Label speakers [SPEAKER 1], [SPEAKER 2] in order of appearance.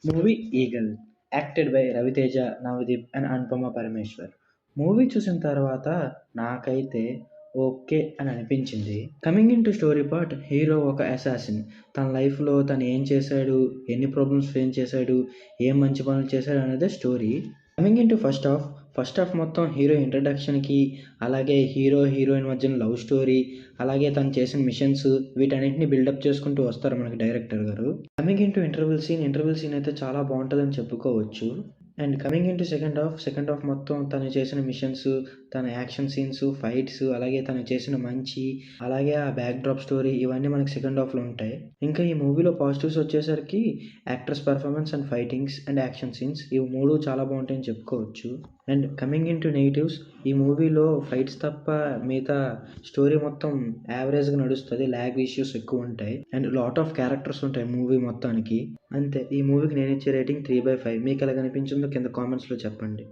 [SPEAKER 1] Movie 'Eagle' acted by 'Raviteja, Navdeep and Anupama Parameshwar. Movie చూసిన తర్వాత నాకైతే ఓకే అని అనిపించింది. Coming in to story part, hero ఒక అసాసిన్. తన లైఫ్‌లో తను ఏం చేశాడు, ఎన్ని ప్రాబ్లమ్స్ ఫేస్ చేశాడు, ఏం మంచి పనులు చేశాడు అనేదే story. Coming in to first half మొత్తం హీరో ఇంట్రడక్షన్‌కి, అలాగే హీరో, హీరోయిన్ మధ్యన లవ్ స్టోరీ, అలాగే తను చేసిన మిషన్స్ వీటన్నిటిని బిల్డప్ చేసుకుంటూ వస్తారు మనకి డైరెక్టర్ గారు. Coming in to interval scene అయితే చాలా బావుంటదని చెప్పుకోవచ్చు. And coming in to second half మొత్తం తను చేసిన మిషన్స్, తన యాక్షన్ సీన్స్, ఫైట్స్, అలాగే తను చేసిన మంచి, అలాగే ఆ బ్యాక్ డ్రాప్ స్టోరీ ఇవన్నీ మనకి సెకండ్ హాఫ్‌లో ఉంటాయి. ఇంకా ఈ మూవీలో పాజిటివ్స్ వచ్చేసరికి actors performance and fightings and action scenes ఇవి 3 చాలా బావుంటాయని చెప్పుకోవచ్చు. And coming in to negatives, ఈ మూవీలో ఫైట్స్ తప్ప మిగతా స్టోరీ మొత్తం యావరేజ్‌గా నడుస్తది. లాగ్ ఇష్యూస్ ఎక్కువుంటాయి. అండ్ లాట్ ఆఫ్ క్యారెక్టర్స్ ఉంటాయి మూవీ మొత్తానికి. అంతే. ఈ మూవీకి నేనిచ్చే రేటింగ్ 3/5. మీకెలా కనిపించిందో కింద కామెంట్స్‌లో చెప్పండి.